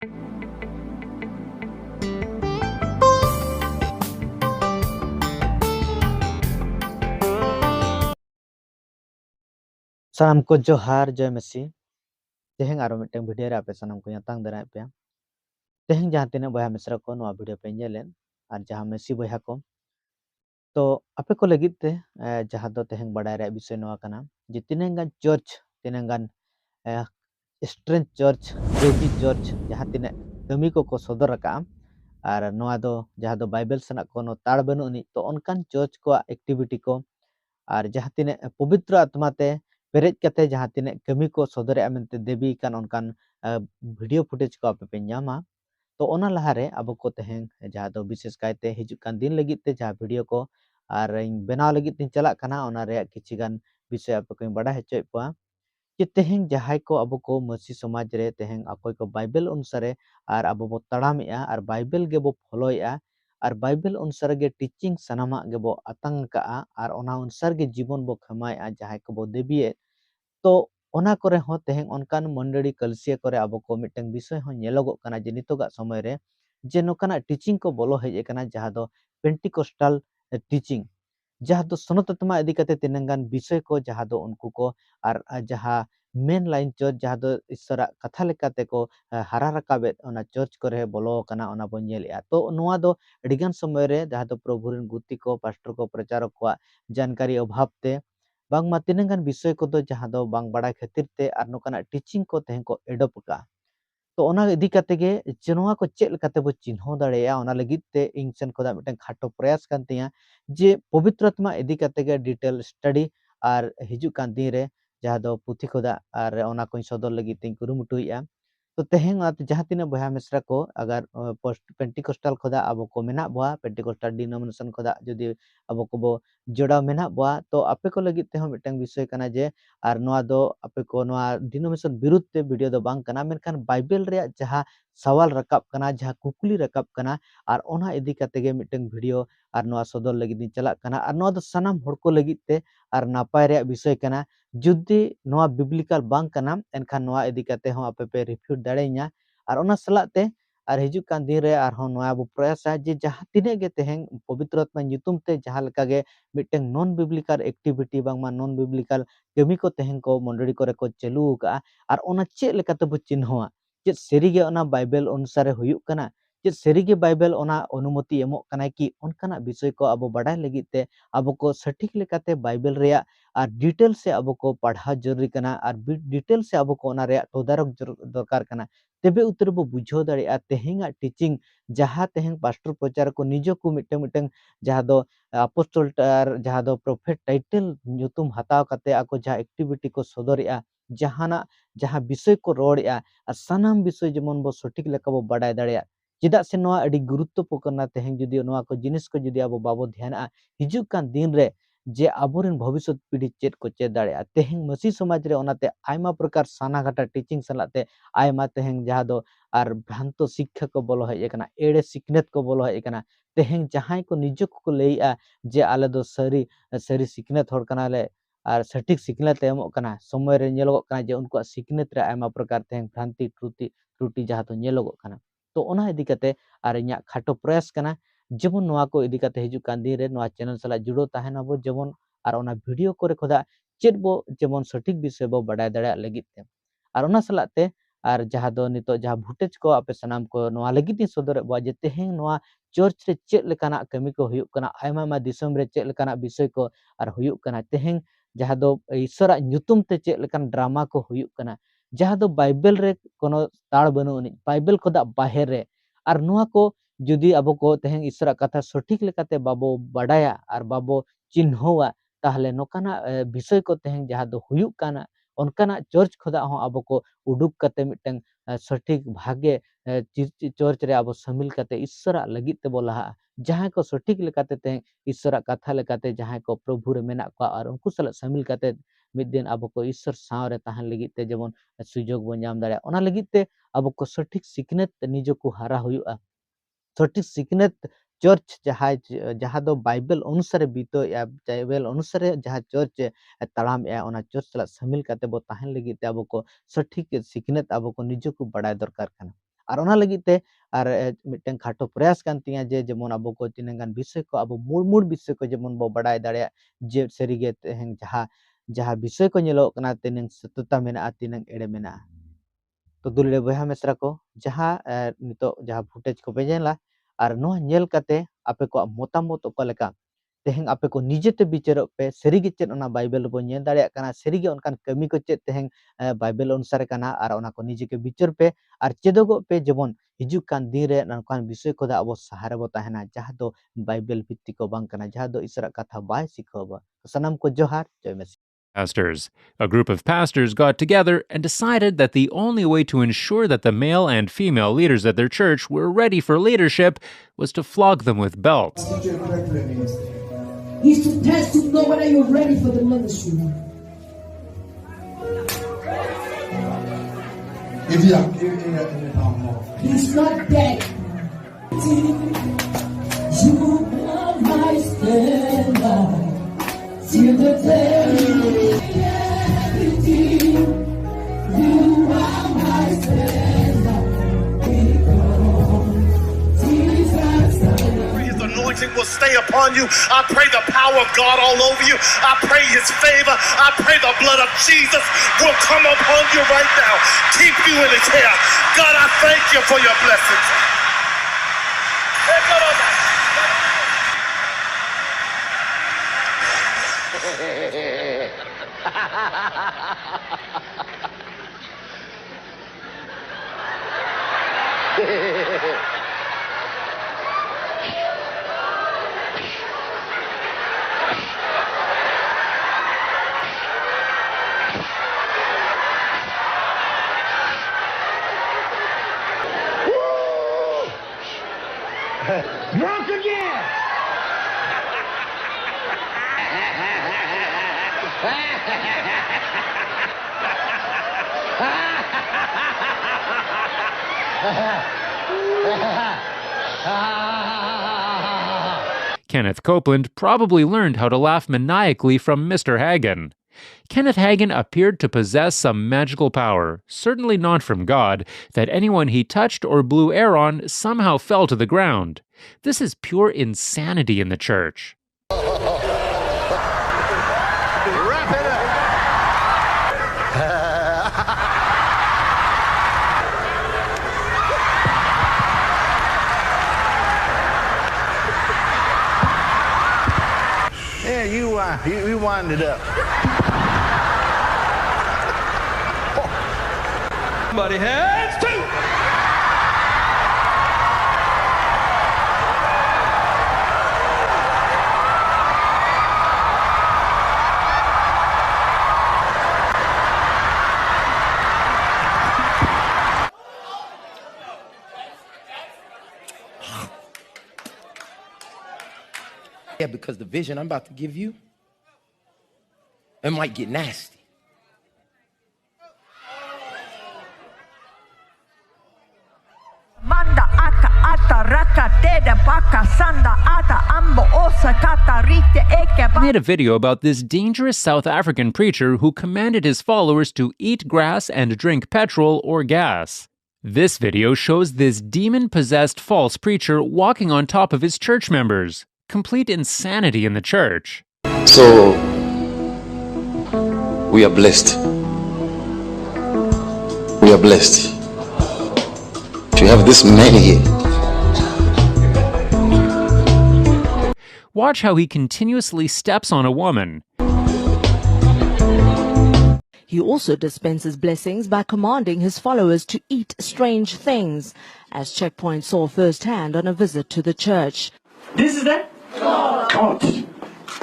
Salam ko johar joy mesi. Teheng aro miteng video re ape sanam ko nyatang darai pe. Teheng jahan tine boya mesra ko noa video pe nyelen ar jahan mesi boya ko. To ape ko lagit te jahan do teheng badai re bisay noa kana. Je tinengan church tinengan strength church, proti church jahan tine kami ko sodor raka ar noa do jahan do Bible sanak ko no tar banu ni to onkan church ko activity ko ar jahan tine pavitra atma te perej kate jahan tine kami ko sodore amente debi kan onkan video footage ko ape pe nyama to ona lahare abo ko teheng jahan do bises kaite hijuk kan din lagit te jahan video ko ar benaw lagit tin chalak kana ona re kichi gan bisay ape ko bada hechoy pa कि तेहें जहाय को अब को मसी समाज रे तेहें अकोय को Bible अनुसारे are अब बो तड़ामेया आर बाइबल गे बो फॉलोया आर बाइबल अनुसार गे टीचिंग सनामा गे बो आतंग का आर ओना अनुसार गे जीवन बो खमाया जहाय को बो देबिए तो ओना करे हो तेहें अनकान मंडली कलसिया करे अब को मिटंग विषय हो नेलोगो कना जे नितोगा समय रे जे नोकाना टीचिंग को बोलो हेजे कना जहा दो पेंटिकोस्टल टीचिंग जहाँ दो सनतत्मा इदी कते तिनंगान विषय को जहाँ दो उनको को आर जहाँ मेन लाइन चर्च जहाँ दो ईश्वरा कथा लेकाते को हारा रकाबे ओना चर्च करे बोलो कना ओना बो नेलया तो नोआ दो अडिगान समय रे जहाँ दो प्रभु रेन गुति को पास्टर को प्रचारक को जानकारी अभाव ते बांग मा तिनंगान विषय को दो जहाँ दो बांग बड़ा खातिर ते आर नोकाना टीचिंग को तें को एडोप का तो ओना इदी कते गे चनवा को चेल कते बो चिन्हो दाड़ेया ओना लगित ते इंग सेन खोदा मिटन खाटो प्रयास कान तिया जे पवित्र आत्मा इदी कते गे डिटेल स्टडी आर हिजु कान दिन रे जहा दो पुथी खोदा आर ओना कोई सदर लगित तिन कुरुमुटुइया तो तेहें आत जहाँ तीना बहा मिश्रा को अगर पोस्ट पेंटिकोस्टल खोदा अब को मेना बुआ पेंटिकोस्टल डिनोमिनेशन खोदा जदि अब को बो जोड़ा मेना बुआ तो आपे को लगित ते हो मिटन विषय कना जे आर नोआ दो आपे को नोआ डिनोमिनेशन विरुद्ध ते वीडियो दो बांग कना मेनखान बाइबल रे जहाँ सवाल रकाब कना जहाँ कुकुली रकाब कना आर ओना इदी कते गे मिटन वीडियो आर नोआ सदर लगित दिन चला कना आर नोआ दो सनाम हड़ को लगित ते आर नापाय रे विषय कना जुदी नोआ बिब्लिकल बांग कना एनखान नोआ इदी कते हो आपे पे रिफ्यूट दाड़ेኛ आर ओना सलाते आर हिजुक कान दिन रे आर हो नोआ बो प्रयासा जे जहाँ तिने गे तेहें पवित्र आत्मा nyutum ते जहाँ लका गे मिटन नॉन बिब्लिकल एक्टिविटी बांगमा नॉन बिब्लिकल कमी को तेहें को मंडली करे को चालू का आर ओना चे लेकाते बो चिन्हवा चे सेरिगे ओना बाइबल अनुसार हुयुक कना चे सेरिगे बाइबल ओना अनुमति एमोक कना कि ओनकाना विषय को अब बड़ाय लगित ते अब को सटीक लेकाते बाइबल रेया आर डिटेल से अब को पढ़ा जरूरी कना आर डिटेल से अब को ओना रे तदारक दरकार कना तेबे उतर बो बुझो दाड़िया तेहेंगा टीचिंग जहाँ तेहें पास्टर प्रचार को निजो को मिटंग मिटंग जहाँ दो अपोस्टल जहाँ दो प्रोफेट टाइटल nyutum हताव कते आको जहाँ एक्टिविटी को सदरिया जहाना जहाँ विषय को रोड़िया आर सानाम विषय जेमन बो सटीक लेका बो बड़ाय दाड़िया चेदा से नोआ अडी गुरुत्वपूर्ण तेहें जुदी नोआ को जिनिस को जुदी अब बाबो ध्यान हिजुक कान दिन रे जे आबोरेन भविष्य पीढ़ी चेद को चेद दाड़िया तेहें मसी समाज रे ओनाते आयमा प्रकार साना घाटा टीचिंग सलाते आयमा तेहें जहाँ दो आर भ्रांतो शिक्षा को बोलो है एकना एड़े सिकनेत को बोलो है एकना तेहें जहां को निजो को लैया जे आले दो सरी सरी सिकनेत होड़ कना ले आर सटीक सिकनेत एमोक कना समय रे नेलोगो कना जे उनको सिकनेत रे आयमा प्रकार तेहें भ्रांति त्रुटि जहाँ तो नेलोगो कना तो ओना इदी कते आर इन्या खाटो प्रयास कना जेमन नोआ को इदी कते हिजु कान दिन रे नोआ चैनल सला जुड़ो ताहेना बो जेमन आर ओना वीडियो करे खोदा चेद बो जेमन सटीक विषय बो बड़ाय दाड़िया लगित ते आर ओना सलाते आर जहाँ दो नितो जहाँ भुटेज को आपे सनाम को नोआ लगित इन सदर बो जे तेहें नोआ चर्च रे चेद लेकाना कमी को हुयुक कना आयमा दिसम रे चेद लेकाना विषय को आर हुयुक कना तेहें जहाँ दो ईश्वरा nyutum ते चेद लेकान ड्रामा को हुयुक कना जहाँ दो बाइबल रे कोनो ताड़ बनु उनी बाइबल खोदा बाहेर रे आर नोआ को जुदी अब को तेहें ईश्वरा कथा सटीक लेकाते बाबो बड़ाया आर बाबो चिन्हवा ताहले नोकाना विषय को तेहें जहाँ दो हुयुक कना ओनकाना चर्च खोदा हो अब को उडुक कते मिटंग सटीक भागे चर्च रे अब शामिल कते ईश्वरा लगित ते बोला जहाँ को सटीक लेकाते तेहें ईश्वरा कथा लेकाते जहाँ को प्रभु रे मेना को आर उनको सला शामिल कते मिद दिन अब को ईश्वर साव रे ताहन लगित ते जेमन सुजोग बो नाम दाड़े ओना लगित ते अब को सटीक सिकनेत निजो को हारा हुयुआ सटीक सिकनेत चर्च जहाँ दो बाइबल अनुसार बीतो या बाइबल अनुसार जहाँ चर्च तड़ाम या ओना चर्च सला शामिल कते बो ताहन लगित ते अब को सटीक सिकनेत अब को निजो को बड़ाय दरकार कना Ar ona lagit te ar miteng khato prayas kan tinya je jemon abo ko tinengan bishoy ko abo mur bishoy ko jemon bo badai dareya je serige teheng jaha bishoy ko nyelok kana tineng setuta mena tineng ere mena. To dulure boyha mesra ko jaha nito jaha footage ko pe nyela ar no nyel kate ape ko motamot okaleka teheng ape ko nijete bicarok pe serige chet ona bible bo nyel dareya kana serige onkan kami ko chet teheng bible onusare kana ar ona ko nije ke bicar pe ar chedogo pe jemon hijuk kan din re nankan bishoy ko da abo sahara bo tahena jaha do bible bhitti ko bang kana jaha do isra katha bai sikhoba. Sanam ko johar joy mesi. Pastors. A group of pastors got together and decided that the only way to ensure that the male and female leaders at their church were ready for leadership was to flog them with belts. He's to test to know whether you're ready for the ministry. He's not dead. You are my standard till the day. You are my standard. His anointing will stay upon you. I pray the power of God all over you. I pray his favor. I pray the blood of Jesus will come upon you right now. Keep you in his care. God, I thank you for your blessings. Drunk again! Kenneth Copeland probably learned how to laugh maniacally from Mr. Hagin. Kenneth Hagin appeared to possess some magical power, certainly not from God, that anyone he touched or blew air on somehow fell to the ground. This is pure insanity in the church. Wrap it up. Yeah, you wind it up. Somebody hands two. Yeah, because the vision I'm about to give you, it might get nasty. Manda aka ata raka teda baka sanda ata ambo osa kata rite eke. I made a video about this dangerous South African preacher who commanded his followers to eat grass and drink petrol or gas. This video shows this demon-possessed false preacher walking on top of his church members. Complete insanity in the church. So, we are blessed. We are blessed to have this man here. Watch how he continuously steps on a woman. He also dispenses blessings by commanding his followers to eat strange things, as Checkpoint saw firsthand on a visit to the church. This is the God.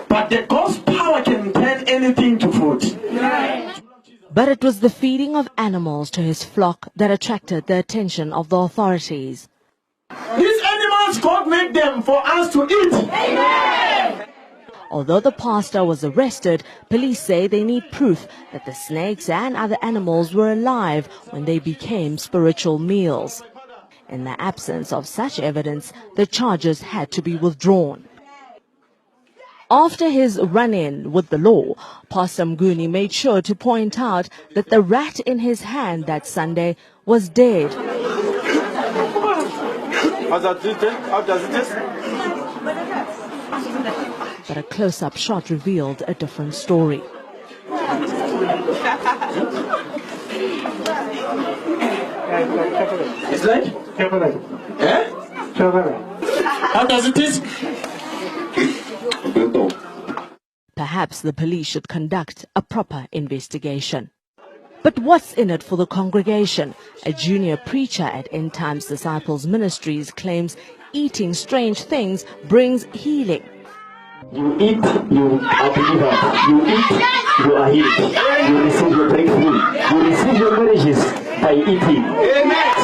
But the God's power can turn anything to food. But it was the feeding of animals to his flock that attracted the attention of the authorities. These animals, God made them for us to eat. Amen. Although the pastor was arrested, police say they need proof that the snakes and other animals were alive when they became spiritual meals. In the absence of such evidence, the charges had to be withdrawn. After his run-in with the law, Pastor Mguni made sure to point out that the rat in his hand that Sunday was dead. How does it taste? How does it taste? But a close-up shot revealed a different story. It's like chocolate. Eh? Chocolate. How does it taste? Perhaps the police should conduct a proper investigation. But what's in it for the congregation? A junior preacher at End Times Disciples Ministries claims eating strange things brings healing. You eat, you are delivered. You eat, you are healed. You receive your breakthrough. You receive your marriages by eating.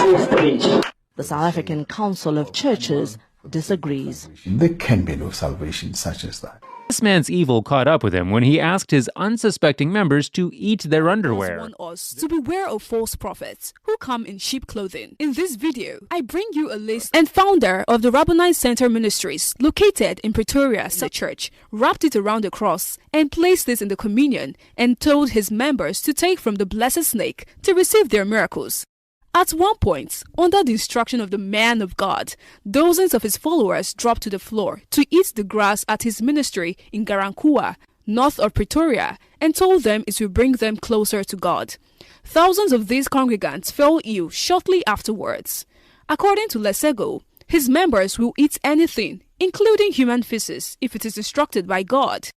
So strange. The South African Council of Churches disagrees. There can be no salvation such as that. This man's evil caught up with him when he asked his unsuspecting members to eat their underwear. Want us to beware of false prophets who come in sheep clothing. In this video, I bring you a list and founder of the Rabboni Center Ministries, located in Pretoria, the church, wrapped it around the cross and placed it in the communion and told his members to take from the blessed snake to receive their miracles. At one point, under the instruction of the man of God, dozens of his followers dropped to the floor to eat the grass at his ministry in Garankuwa, north of Pretoria, and told them it will bring them closer to God. Thousands of these congregants fell ill shortly afterwards. According to Lesego, his members will eat anything, including human feces, if it is instructed by God.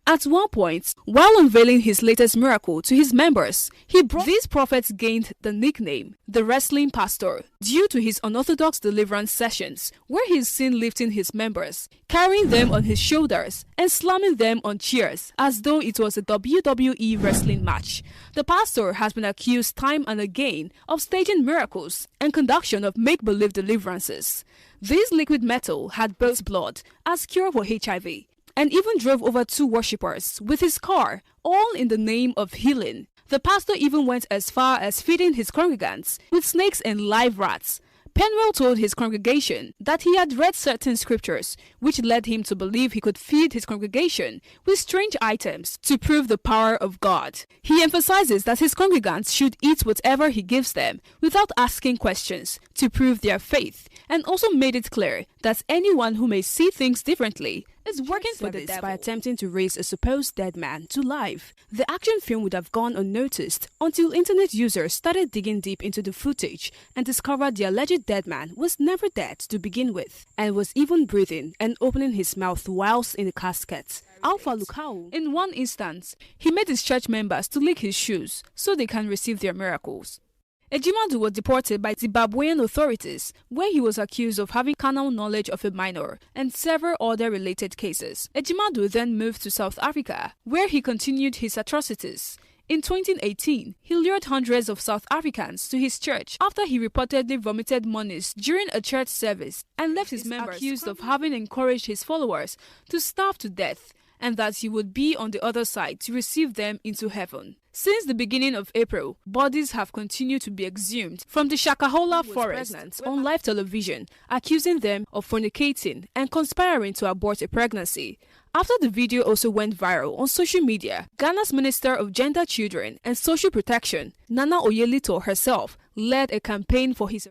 At one point, while unveiling his latest miracle to his members, these prophets gained the nickname, the Wrestling Pastor, due to his unorthodox deliverance sessions, where he is seen lifting his members, carrying them on his shoulders, and slamming them on chairs, as though it was a WWE wrestling match. The pastor has been accused time and again of staging miracles and conduction of make-believe deliverances. This liquid metal had both blood as cure for HIV, and even drove over 2 worshippers with his car, all in the name of healing. The pastor even went as far as feeding his congregants with snakes and live rats. Penwell told his congregation that he had read certain scriptures, which led him to believe he could feed his congregation with strange items to prove the power of God. He emphasizes that his congregants should eat whatever he gives them without asking questions to prove their faith, and also made it clear that anyone who may see things differently is working for the devil by attempting to raise a supposed dead man to life. The action film would have gone unnoticed until internet users started digging deep into the footage and discovered the alleged dead man was never dead to begin with, and was even breathing and opening his mouth whilst in the casket. Alpha Lukau, in one instance, he made his church members to lick his shoes so they can receive their miracles. Ejimadu was deported by Zimbabwean authorities, where he was accused of having carnal knowledge of a minor and several other related cases. Ejimadu then moved to South Africa, where he continued his atrocities. In 2018, he lured hundreds of South Africans to his church after he reportedly vomited monies during a church service and left his members accused of having encouraged his followers to starve to death, and that he would be on the other side to receive them into heaven. Since the beginning of April, bodies have continued to be exhumed from the Shakahola forest on live television, accusing them of fornicating and conspiring to abort a pregnancy. After the video also went viral on social media, Ghana's Minister of Gender, Children and Social Protection, Nana Oyelito herself, led a campaign for his